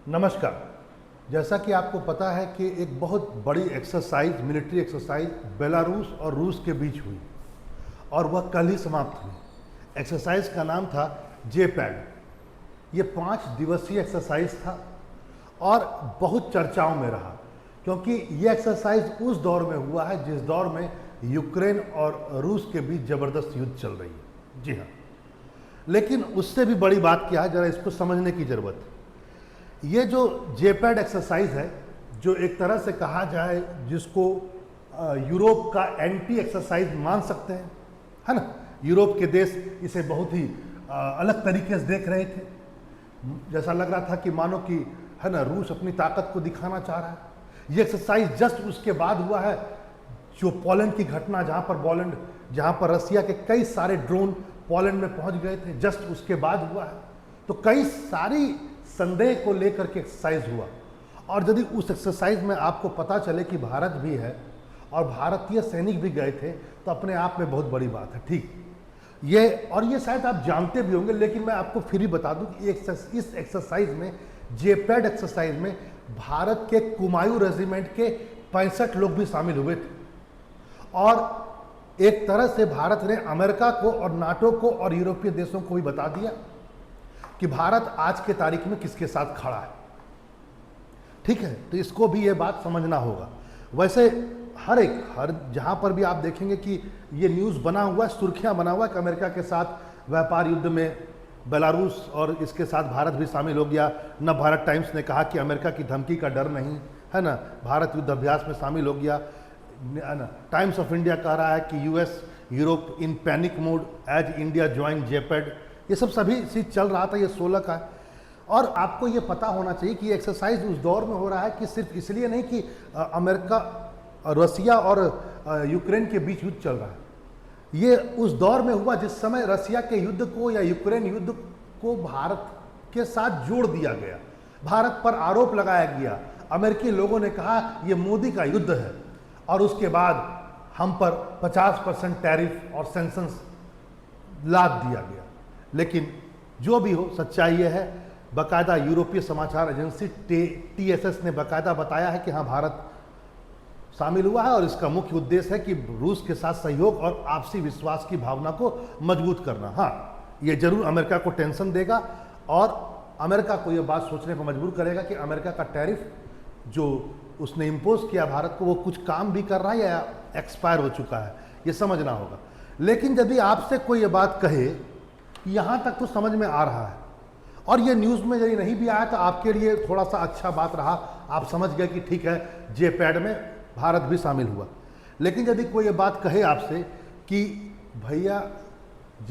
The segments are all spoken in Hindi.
नमस्कार। जैसा कि आपको पता है कि एक बहुत बड़ी एक्सरसाइज, मिलिट्री एक्सरसाइज बेलारूस और रूस के बीच हुई और वह कल ही समाप्त हुई। एक्सरसाइज का नाम था JPAD। ये 5 दिवसीय एक्सरसाइज था और बहुत चर्चाओं में रहा, क्योंकि ये एक्सरसाइज उस दौर में हुआ है जिस दौर में यूक्रेन और रूस के बीच ज़बरदस्त युद्ध चल रही है। जी हाँ, लेकिन उससे भी बड़ी बात क्या है, ज़रा इसको समझने की ज़रूरत है। ये जो JPAD एक्सरसाइज है, जो एक तरह से कहा जाए जिसको यूरोप का एंटी एक्सरसाइज मान सकते हैं, है ना। यूरोप के देश इसे बहुत ही अलग तरीके से देख रहे थे। जैसा लग रहा था कि मानो कि, है ना, रूस अपनी ताकत को दिखाना चाह रहा है। ये एक्सरसाइज जस्ट उसके बाद हुआ है जो पोलैंड की घटना, जहाँ पर रसिया के कई सारे ड्रोन पोलैंड में पहुंच गए थे, जस्ट उसके बाद हुआ है। तो कई सारी संदेह को लेकर के एक्सरसाइज हुआ, और यदि उस एक्सरसाइज में आपको पता चले कि भारत भी है और भारतीय सैनिक भी गए थे, तो अपने आप में बहुत बड़ी बात है। ठीक, ये शायद आप जानते भी होंगे, लेकिन मैं आपको फिर ही बता दूं कि इस एक्सरसाइज में, JPAD एक्सरसाइज में, भारत के कुमायूं रेजिमेंट के 65 लोग भी शामिल हुए थे। और एक तरह से भारत ने अमेरिका को और नाटो को और यूरोपीय देशों को भी बता दिया कि भारत आज के तारीख में किसके साथ खड़ा है। ठीक है, तो इसको भी ये बात समझना होगा। वैसे हर जहां पर भी आप देखेंगे कि ये न्यूज़ बना हुआ है, सुर्खियां बना हुआ है कि अमेरिका के साथ व्यापार युद्ध में बेलारूस और इसके साथ भारत भी शामिल हो गया। न भारत टाइम्स ने कहा कि अमेरिका की धमकी का डर नहीं है ना, भारत युद्ध अभ्यास में शामिल हो गया, है ना। टाइम्स ऑफ इंडिया कह रहा है कि US Europe in panic mode as India join JPAD। ये सभी चीज़ चल रहा था, ये 16 का है। और आपको ये पता होना चाहिए कि ये एक्सरसाइज उस दौर में हो रहा है कि सिर्फ इसलिए नहीं कि अमेरिका, रसिया और यूक्रेन के बीच युद्ध चल रहा है। ये उस दौर में हुआ जिस समय रसिया के युद्ध को या यूक्रेन युद्ध को भारत के साथ जोड़ दिया गया, भारत पर आरोप लगाया गया। अमेरिकी लोगों ने कहा ये मोदी का युद्ध है, और उसके बाद हम पर 50% टैरिफ और सैंक्शंस लाद दिया गया। लेकिन जो भी हो, सच्चाई ये है, बाकायदा यूरोपीय समाचार एजेंसी TSS ने बाकायदा बताया है कि हाँ, भारत शामिल हुआ है और इसका मुख्य उद्देश्य है कि रूस के साथ सहयोग और आपसी विश्वास की भावना को मजबूत करना। हाँ, ये जरूर अमेरिका को टेंशन देगा और अमेरिका को ये बात सोचने पर मजबूर करेगा कि अमेरिका का टैरिफ जो उसने इम्पोज किया भारत को, वो कुछ काम भी कर रहा है या एक्सपायर हो चुका है, ये समझना होगा। लेकिन यदि आपसे कोई ये बात कहे, यहाँ तक तो समझ में आ रहा है, और ये न्यूज़ में यदि नहीं भी आया तो आपके लिए थोड़ा सा अच्छा बात रहा, आप समझ गए कि ठीक है, JPAD में भारत भी शामिल हुआ। लेकिन यदि कोई ये बात कहे आपसे कि भैया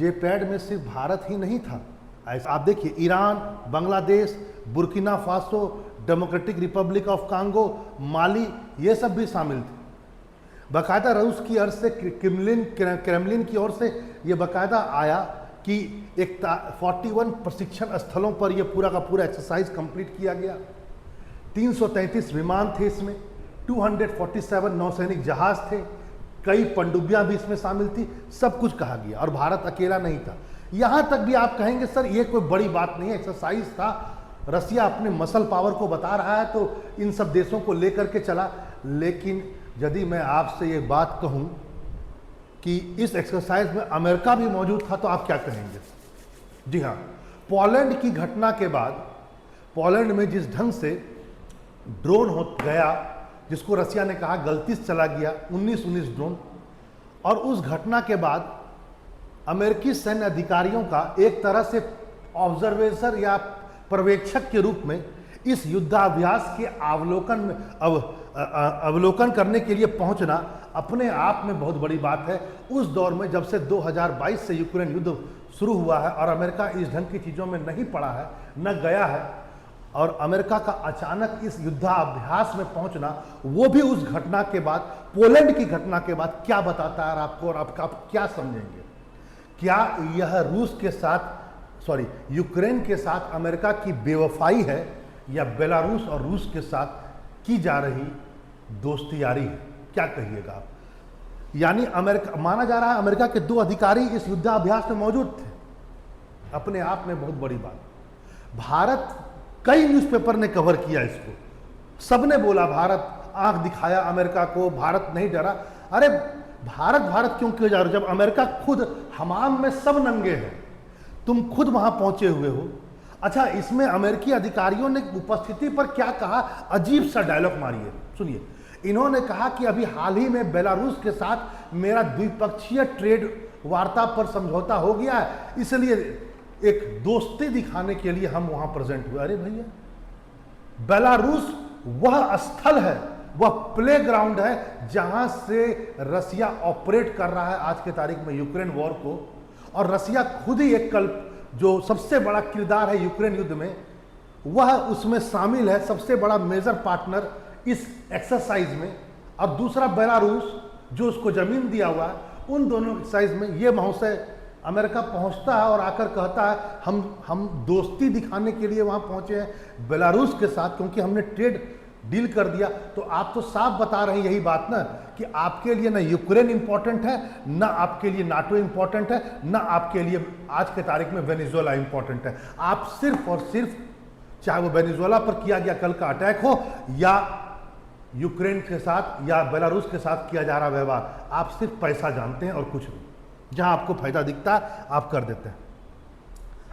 JPAD में सिर्फ भारत ही नहीं था, ऐसा आप देखिए, Iran, Bangladesh, Burkina Faso, Democratic Republic of Congo, Mali, ये सब भी शामिल थे। बाकायदा रूस की ओर से, क्रेमलिन की ओर से ये बाकायदा आया कि एक 41 प्रशिक्षण स्थलों पर यह पूरा का पूरा एक्सरसाइज कंप्लीट किया गया। 333 विमान थे इसमें, 247 नौसैनिक जहाज थे, कई पनडुब्बियां भी इसमें शामिल थी, सब कुछ कहा गया, और भारत अकेला नहीं था। यहां तक भी आप कहेंगे सर ये कोई बड़ी बात नहीं है, एक्सरसाइज था, रसिया अपने मसल पावर को बता रहा है तो इन सब देशों को लेकर के चला। लेकिन यदि मैं आपसे ये बात कहूं कि इस एक्सरसाइज में अमेरिका भी मौजूद था, तो आप क्या कहेंगे? जी हाँ, पोलैंड की घटना के बाद, पोलैंड में जिस ढंग से ड्रोन हो गया, जिसको रसिया ने कहा गलती से चला गया, 19 ड्रोन, और उस घटना के बाद अमेरिकी सैन्य अधिकारियों का एक तरह से ऑब्जर्वेटर या पर्यवेक्षक के रूप में इस युद्धाभ्यास के अवलोकन करने के लिए पहुंचना अपने आप में बहुत बड़ी बात है। उस दौर में जब से 2022 से यूक्रेन युद्ध शुरू हुआ है और अमेरिका इस ढंग की चीज़ों में नहीं पड़ा है, न गया है, और अमेरिका का अचानक इस युद्धाभ्यास में पहुंचना, वो भी उस घटना के बाद, पोलैंड की घटना के बाद, क्या बताता है आपको, और आप क्या समझेंगे? क्या यह यूक्रेन के साथ अमेरिका की बेवफाई है, या बेलारूस और रूस के साथ की जा रही दोस्ती यारी है? क्या कहिएगा आप? यानी अमेरिका, माना जा रहा है अमेरिका के 2 अधिकारी इस युद्धाभ्यास में मौजूद थे, अपने आप में बहुत बड़ी बात। भारत कई न्यूज़पेपर ने कवर किया इसको, सबने बोला भारत आंख दिखाया अमेरिका को, भारत नहीं डरा। अरे भारत भारत क्यों जा रहे हो जब अमेरिका खुद हमाम में सब नंगे हैं, तुम खुद वहां पहुंचे हुए हो। अच्छा, इसमें अमेरिकी अधिकारियों ने उपस्थिति पर क्या कहा, अजीब सा डायलॉग मारिए, सुनिए। इन्होंने कहा कि अभी हाल ही में बेलारूस के साथ मेरा द्विपक्षीय ट्रेड वार्ता पर समझौता हो गया है, इसलिए एक दोस्ती दिखाने के लिए हम वहां प्रेजेंट हुए। अरे भैया, बेलारूस वह स्थल है, वह प्लेग्राउंड है जहां से रसिया ऑपरेट कर रहा है आज के तारीख में यूक्रेन वॉर को। और रसिया खुद ही एक कल्प जो सबसे बड़ा किरदार है यूक्रेन युद्ध में, वह उसमें शामिल है, सबसे बड़ा मेजर पार्टनर इस एक्सरसाइज में। और दूसरा बेलारूस जो उसको जमीन दिया हुआ है, उन दोनों एक्सरसाइज में ये महोत्सव अमेरिका पहुंचता है और आकर कहता है हम दोस्ती दिखाने के लिए वहां पहुंचे हैं बेलारूस के साथ, क्योंकि हमने ट्रेड डील कर दिया। तो आप तो साफ बता रहे हैं यही बात ना कि आपके लिए ना यूक्रेन इंपॉर्टेंट है, ना आपके लिए नाटो इंपॉर्टेंट है, ना आपके लिए आज के तारीख में वेनेजुएला इंपॉर्टेंट है। आप सिर्फ और सिर्फ, चाहे वो वेनेजुएला पर किया गया कल का अटैक हो या यूक्रेन के साथ या बेलारूस के साथ किया जा रहा व्यवहार, आप सिर्फ पैसा जानते हैं और कुछ नहीं। जहां आपको फायदा दिखता है आप कर देते हैं।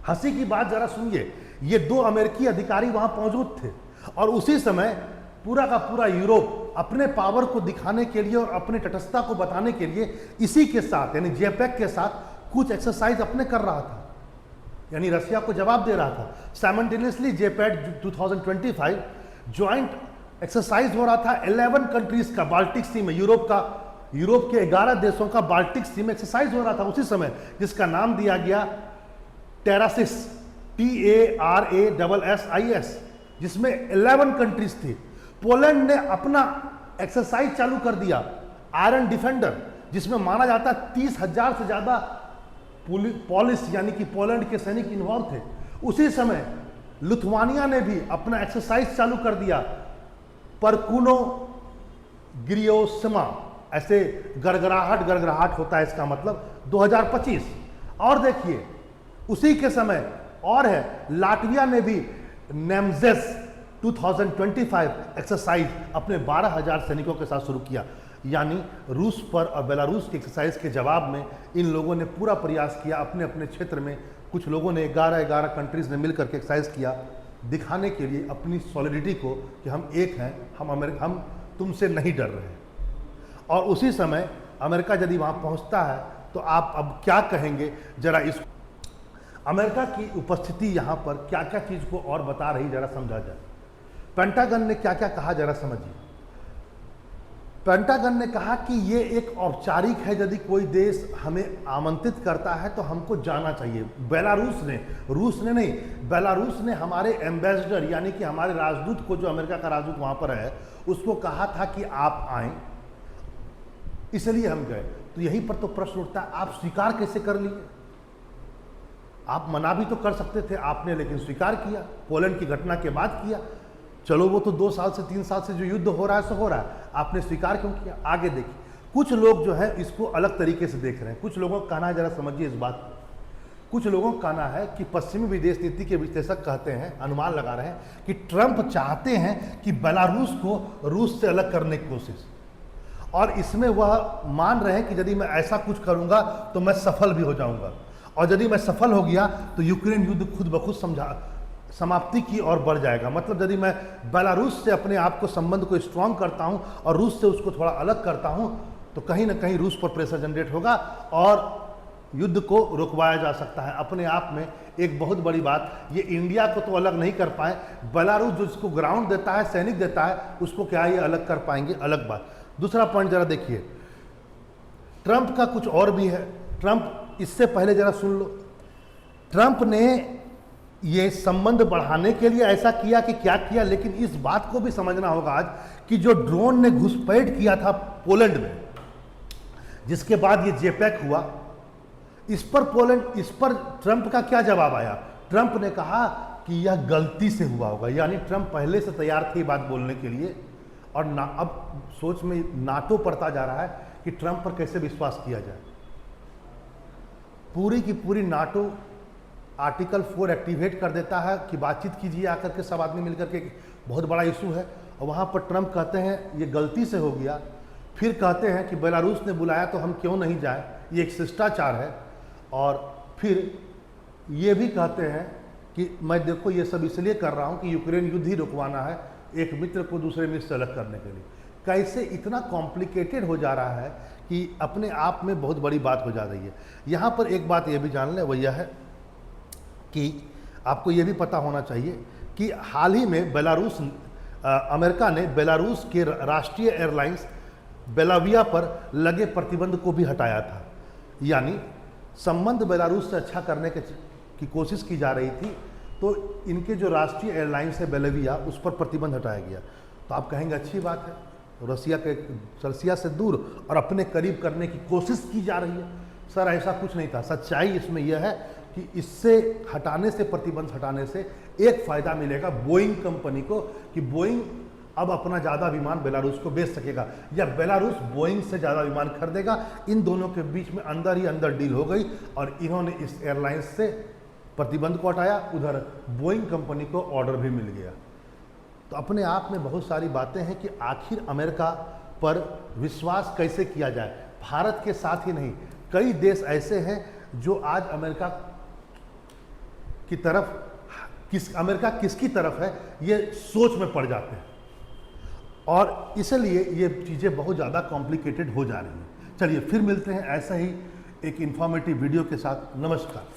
हंसी की बात जरा सुनिए, ये दो अमेरिकी अधिकारी वहां मौजूद थे और उसी समय पूरा का पूरा यूरोप अपने पावर को दिखाने के लिए और अपने तटस्थता को बताने के लिए इसी के साथ यानी जेपेक के साथ कुछ एक्सरसाइज अपने कर रहा था, यानी रसिया को जवाब दे रहा था। साइमल्टेनियसली जेपेक 2025 ज्वाइंट एक्सरसाइज हो रहा था 11 कंट्रीज का, बाल्टिक सी में, यूरोप के 11 देशों का बाल्टिक सी में एक्सरसाइज हो रहा था उसी समय, जिसका नाम दिया गया टेरासिस, TARASSIS, जिसमें 11 कंट्रीज थी। पोलैंड ने अपना एक्सरसाइज चालू कर दिया, आयरन डिफेंडर, जिसमें माना जाता है 30,000 से ज्यादा पॉलिस यानी कि पोलैंड के सैनिक इन्वॉल्व थे। उसी समय लिथुआनिया ने भी अपना एक्सरसाइज चालू कर दिया, परकुनो ग्रियोसिमा, ऐसे गड़गड़ाहट होता है इसका मतलब, 2025। और देखिए उसी के समय और है, लाटविया ने भी नेमजेस 2025 एक्सरसाइज अपने 12,000 सैनिकों के साथ शुरू किया। यानी रूस पर और बेलारूस की एक्सरसाइज के जवाब में इन लोगों ने पूरा प्रयास किया अपने अपने क्षेत्र में। कुछ लोगों ने 11 कंट्रीज ने मिलकर के एक्सरसाइज किया, दिखाने के लिए अपनी सॉलिडिटी को कि हम एक हैं, हम तुमसे नहीं डर रहे हैं। और उसी समय अमेरिका यदि वहाँ पहुँचता है तो आप अब क्या कहेंगे, जरा इस अमेरिका की उपस्थिति यहाँ पर क्या क्या चीज़ को और बता रही, जरा समझा जाए। पेंटागन ने क्या क्या कहा, जरा समझिए। पेंटागन ने कहा कि ये एक औपचारिक है, यदि कोई देश हमें आमंत्रित करता है तो हमको जाना चाहिए। बेलारूस ने, रूस ने नहीं, बेलारूस ने हमारे एम्बेसडर यानी कि हमारे राजदूत को, जो अमेरिका का राजदूत वहाँ पर है, उसको कहा था कि आप आएँ, इसलिए हम गए। तो यहीं पर तो प्रश्न उठता है, आप स्वीकार कैसे कर लिए? आप मना भी तो कर सकते थे आपने, लेकिन स्वीकार किया, पोलैंड की घटना के बाद किया। चलो वो तो 2 साल से 3 साल से जो युद्ध हो रहा है सो हो रहा है, आपने स्वीकार क्यों किया? आगे देखिए, कुछ लोग जो है इसको अलग तरीके से देख रहे हैं। कुछ लोगों का कहना है, जरा समझिए इस बात को, कुछ लोगों का कहना है कि पश्चिमी विदेश नीति के विश्लेषक कहते हैं, अनुमान लगा रहे हैं कि ट्रंप चाहते हैं कि बेलारूस को रूस से अलग करने की कोशिश, और इसमें वह मान रहे हैं कि यदि मैं ऐसा कुछ करूंगा तो मैं सफल भी हो जाऊंगा, और यदि मैं सफल हो गया तो यूक्रेन युद्ध खुद ब खुद समाप्ति की ओर बढ़ जाएगा। मतलब यदि मैं बेलारूस से अपने आप को, संबंध को स्ट्रांग करता हूं और रूस से उसको थोड़ा अलग करता हूं, तो कहीं ना कहीं रूस पर प्रेशर जनरेट होगा और युद्ध को रुकवाया जा सकता है। अपने आप में एक बहुत बड़ी बात, ये इंडिया को तो अलग नहीं कर पाए, बेलारूस जो इसको ग्राउंड देता है, सैनिक देता है, उसको क्या ये अलग कर पाएंगे? अलग बात। दूसरा पॉइंट जरा देखिए, ट्रंप का कुछ और भी है। ट्रंप, इससे पहले जरा सुन लो, ट्रंप ने ये संबंध बढ़ाने के लिए ऐसा किया कि क्या किया, लेकिन इस बात को भी समझना होगा आज कि जो ड्रोन ने घुसपैठ किया था पोलैंड में, जिसके बाद ये जेपेक हुआ, इस पर ट्रंप का क्या जवाब आया? ट्रंप ने कहा कि यह गलती से हुआ होगा। यानी ट्रंप पहले से तैयार थे बात बोलने के लिए, और अब सोच में नाटो पड़ता जा रहा है कि ट्रंप पर कैसे विश्वास किया जाए। पूरी की पूरी नाटो आर्टिकल 4 एक्टिवेट कर देता है कि बातचीत कीजिए आकर के सब आदमी मिलकर के, बहुत बड़ा इशू है। और वहाँ पर ट्रंप कहते हैं ये गलती से हो गया, फिर कहते हैं कि बेलारूस ने बुलाया तो हम क्यों नहीं जाए, ये एक शिष्टाचार है। और फिर ये भी कहते हैं कि मैं देखो ये सब इसलिए कर रहा हूँ कि यूक्रेन युद्ध ही रुकवाना है, एक मित्र को दूसरे मित्र से अलग करने के लिए। कैसे इतना कॉम्प्लिकेटेड हो जा रहा है कि अपने आप में बहुत बड़ी बात हो जा रही है। यहाँ पर एक बात ये भी जान लें, वो यह है कि आपको ये भी पता होना चाहिए कि हाल ही में बेलारूस अमेरिका ने बेलारूस के राष्ट्रीय एयरलाइंस बेलाविया पर लगे प्रतिबंध को भी हटाया था। यानी संबंध बेलारूस से अच्छा करने की कोशिश की जा रही थी, तो इनके जो राष्ट्रीय एयरलाइंस है बेलाविया, उस पर प्रतिबंध हटाया गया। तो आप कहेंगे अच्छी बात है, रसिया से दूर और अपने करीब करने की कोशिश की जा रही है। सर ऐसा कुछ नहीं था। सच्चाई इसमें यह है कि इससे हटाने से, प्रतिबंध हटाने से एक फ़ायदा मिलेगा बोइंग कंपनी को, कि बोइंग अब अपना ज़्यादा विमान बेलारूस को बेच सकेगा, या बेलारूस बोइंग से ज़्यादा विमान खरीदेगा। इन दोनों के बीच में अंदर ही अंदर डील हो गई और इन्होंने इस एयरलाइंस से प्रतिबंध को हटाया, उधर बोइंग कंपनी को ऑर्डर भी मिल गया। तो अपने आप में बहुत सारी बातें हैं कि आखिर अमेरिका पर विश्वास कैसे किया जाए। भारत के साथ ही नहीं, कई देश ऐसे हैं जो आज अमेरिका की तरफ, अमेरिका किसकी तरफ है ये सोच में पड़ जाते हैं, और इसलिए ये चीज़ें बहुत ज़्यादा कॉम्प्लिकेटेड हो जा रही हैं। चलिए फिर मिलते हैं ऐसा ही एक इन्फॉर्मेटिव वीडियो के साथ। नमस्कार।